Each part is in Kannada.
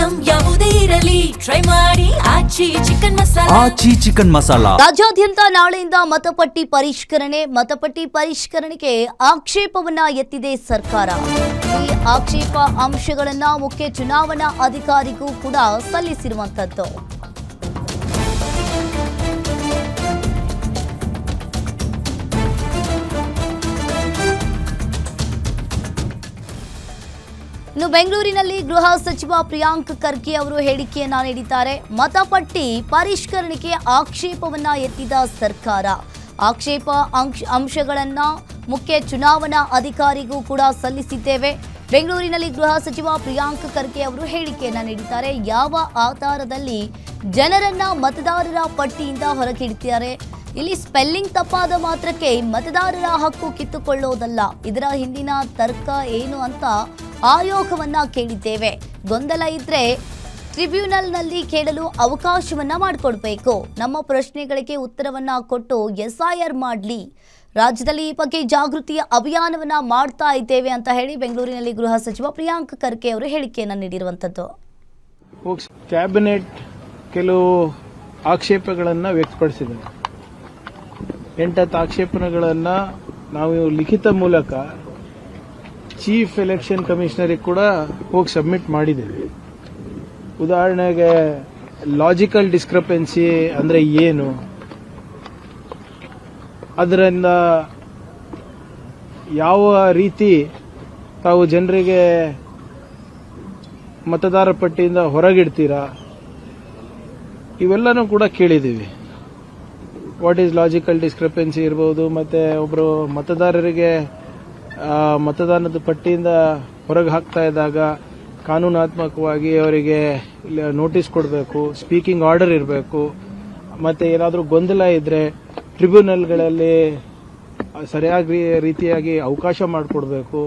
ಐಟಂ ಯಾವುದೇ ಇರಲಿ ಟ್ರೈ ಮಾಡಿ ಆಚಿ ಚಿಕನ್ ಮಸಾಲಾ. ರಾಜ್ಯಾದ್ಯಂತ ನಾಳೆಯಿಂದ ಮತಪಟ್ಟಿ ಪರಿಷ್ಕರಣೆಗೆ ಆಕ್ಷೇಪವನ್ನ ಎತ್ತಿದೆ ಸರ್ಕಾರ. ಈ ಆಕ್ಷೇಪ ಅಂಶಗಳನ್ನ ಮುಖ್ಯ ಚುನಾವಣಾ ಅಧಿಕಾರಿಗೂ ಕೂಡ ಸಲ್ಲಿಸಿರುವಂತದ್ದು. ಇನ್ನು ಬೆಂಗಳೂರಿನಲ್ಲಿ ಗೃಹ ಸಚಿವ ಪ್ರಿಯಾಂಕ್ ಖರ್ಗೆ ಅವರು ಹೇಳಿಕೆಯನ್ನ ನೀಡಿದ್ದಾರೆ. ಮತಪಟ್ಟಿ ಪರಿಷ್ಕರಣೆಗೆ ಆಕ್ಷೇಪವನ್ನ ಎತ್ತಿದ ಸರ್ಕಾರ. ಆಕ್ಷೇಪ ಅಂಶಗಳನ್ನ ಮುಖ್ಯ ಚುನಾವಣಾ ಅಧಿಕಾರಿಗೂ ಕೂಡ ಸಲ್ಲಿಸಿದ್ದೇವೆ. ಬೆಂಗಳೂರಿನಲ್ಲಿ ಗೃಹ ಸಚಿವ ಪ್ರಿಯಾಂಕ್ ಖರ್ಗೆ ಅವರು ಹೇಳಿಕೆಯನ್ನ ನೀಡಿದ್ದಾರೆ. ಯಾವ ಆಧಾರದಲ್ಲಿ ಜನರನ್ನ ಮತದಾರರ ಪಟ್ಟಿಯಿಂದ ಹೊರಗಿಡ್ತಿದ್ದಾರೆ? ಇಲ್ಲಿ ಸ್ಪೆಲ್ಲಿಂಗ್ ತಪ್ಪಾದ ಮಾತ್ರಕ್ಕೆ ಮತದಾರರ ಹಕ್ಕು ಕಿತ್ತುಕೊಳ್ಳೋದಲ್ಲ. ಇದರ ಹಿಂದಿನ ತರ್ಕ ಏನು ಅಂತ ಆಯೋಗವನ್ನ ಕೇಳಿದ್ದೇವೆ. ಗೊಂದಲ ಇದ್ರೆ ಟ್ರಿಬ್ಯುನಲ್ನಲ್ಲಿ ಕೇಳಲು ಅವಕಾಶವನ್ನ ಮಾಡಿಕೊಡ್ಬೇಕು. ನಮ್ಮ ಪ್ರಶ್ನೆಗಳಿಗೆ ಉತ್ತರವನ್ನ ಕೊಟ್ಟು SIR ಮಾಡಲಿ. ರಾಜ್ಯದಲ್ಲಿ ಈ ಬಗ್ಗೆ ಜಾಗೃತಿಯ ಅಭಿಯಾನವನ್ನ ಮಾಡ್ತಾ ಇದ್ದೇವೆ ಅಂತ ಹೇಳಿ ಬೆಂಗಳೂರಿನಲ್ಲಿ ಗೃಹ ಸಚಿವ ಪ್ರಿಯಾಂಕ್ ಖರ್ಗೆ ಅವರು ಹೇಳಿಕೆಯನ್ನ ನೀಡಿರುವಂತದ್ದು. ಕ್ಯಾಬಿನೆಟ್ ಕೆಲವು ಆಕ್ಷೇಪಗಳನ್ನು ವ್ಯಕ್ತಪಡಿಸಿದೆ. 8 ಆಕ್ಷೇಪಣೆಗಳನ್ನು ನಾವು ಲಿಖಿತ ಮೂಲಕ ಚೀಫ್ ಎಲೆಕ್ಷನ್ ಕಮಿಷನರಿಗೆ ಕೂಡ ಹೋಗಿ ಸಬ್ಮಿಟ್ ಮಾಡಿದ್ದೇವೆ. ಉದಾಹರಣೆಗೆ ಲಾಜಿಕಲ್ ಡಿಸ್ಕ್ರಪೆನ್ಸಿ ಅಂದರೆ ಏನು, ಅದರಿಂದ ಯಾವ ರೀತಿ ತಾವು ಜನರಿಗೆ ಮತದಾರ ಪಟ್ಟಿಯಿಂದ ಹೊರಗಿಡ್ತೀರಾ, ಇವೆಲ್ಲನೂ ಕೂಡ ಕೇಳಿದ್ದೀವಿ. ವಾಟ್ ಈಸ್ ಲಾಜಿಕಲ್ ಡಿಸ್ಕ್ರಪೆನ್ಸಿ ಇರ್ಬೋದು, ಮತ್ತು ಒಬ್ಬರು ಮತದಾರರಿಗೆ ಮತದಾನದ ಪಟ್ಟಿಯಿಂದ ಹೊರಗೆ ಹಾಕ್ತಾ ಇದ್ದಾಗ ಕಾನೂನಾತ್ಮಕವಾಗಿ ಅವರಿಗೆ ನೋಟಿಸ್ ಕೊಡಬೇಕು, ಸ್ಪೀಕಿಂಗ್ ಆರ್ಡರ್ ಇರಬೇಕು, ಮತ್ತು ಏನಾದರೂ ಗೊಂದಲ ಇದ್ದರೆ ಟ್ರಿಬ್ಯುನಲ್ಗಳಲ್ಲಿ ಸರಿಯಾಗಿ ರೀತಿಯಾಗಿ ಅವಕಾಶ ಮಾಡಿಕೊಡ್ಬೇಕು.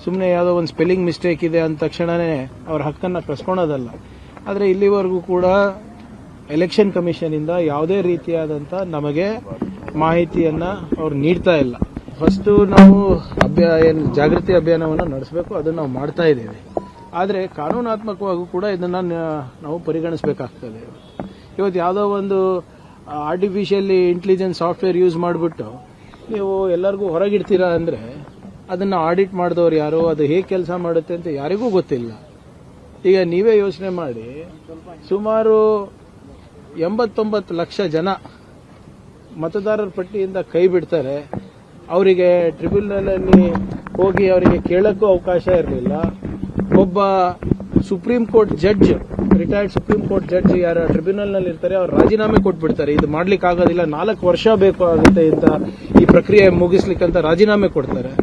ಸುಮ್ಮನೆ ಯಾವುದೋ ಒಂದು ಸ್ಪೆಲ್ಲಿಂಗ್ ಮಿಸ್ಟೇಕ್ ಇದೆ ಅಂದ ತಕ್ಷಣವೇ ಅವ್ರ ಹಕ್ಕನ್ನು ಕಸ್ಕೊಳೋದಲ್ಲ. ಆದರೆ ಇಲ್ಲಿವರೆಗೂ ಕೂಡ ಎಲೆಕ್ಷನ್ ಕಮಿಷನಿಂದ ಯಾವುದೇ ರೀತಿಯಾದಂಥ ನಮಗೆ ಮಾಹಿತಿಯನ್ನು ಅವ್ರು ನೀಡ್ತಾ ಇಲ್ಲ. ಫಸ್ಟು ನಾವು ಜಾಗೃತಿ ಅಭಿಯಾನವನ್ನು ನಡೆಸಬೇಕು, ಅದನ್ನು ನಾವು ಮಾಡ್ತಾ ಇದ್ದೇವೆ. ಆದರೆ ಕಾನೂನಾತ್ಮಕವಾಗೂ ಕೂಡ ಇದನ್ನು ನಾವು ಪರಿಗಣಿಸಬೇಕಾಗ್ತದೆ. ಇವತ್ತು ಯಾವುದೋ ಒಂದು ಆರ್ಟಿಫಿಷಿಯಲಿ ಇಂಟೆಲಿಜೆನ್ಸ್ ಸಾಫ್ಟ್ವೇರ್ ಯೂಸ್ ಮಾಡಿಬಿಟ್ಟು ನೀವು ಎಲ್ಲರಿಗೂ ಹೊರಗಿಡ್ತೀರಾ ಅಂದರೆ ಅದನ್ನು ಆಡಿಟ್ ಮಾಡಿದವ್ರು ಯಾರು, ಅದು ಹೇಗೆ ಕೆಲಸ ಮಾಡುತ್ತೆ ಅಂತ ಯಾರಿಗೂ ಗೊತ್ತಿಲ್ಲ. ಈಗ ನೀವೇ ಯೋಚನೆ ಮಾಡಿ, ಸುಮಾರು 89 ಲಕ್ಷ ಜನ ಮತದಾರರ ಪಟ್ಟಿಯಿಂದ ಕೈ ಬಿಡ್ತಾರೆ. ಅವರಿಗೆ ಟ್ರಿಬ್ಯುನಲಲ್ಲಿ ಹೋಗಿ ಅವರಿಗೆ ಕೇಳಕ್ಕೂ ಅವಕಾಶ ಇರಲಿಲ್ಲ. ಒಬ್ಬ supreme court judge, retired supreme court judge ಯಾರು ಟ್ರಿಬ್ಯುನಲ್ನಲ್ಲಿ ಇರ್ತಾರೆ, ಅವ್ರು ರಾಜೀನಾಮೆ ಕೊಟ್ಬಿಡ್ತಾರೆ. ಇದು ಮಾಡ್ಲಿಕ್ಕೆ ಆಗೋದಿಲ್ಲ, 4 ವರ್ಷ ಬೇಕು ಆಗುತ್ತೆ ಅಂತ ಈ ಪ್ರಕ್ರಿಯೆ ಮುಗಿಸ್ಲಿಕ್ಕಂತ ರಾಜೀನಾಮೆ ಕೊಡ್ತಾರೆ.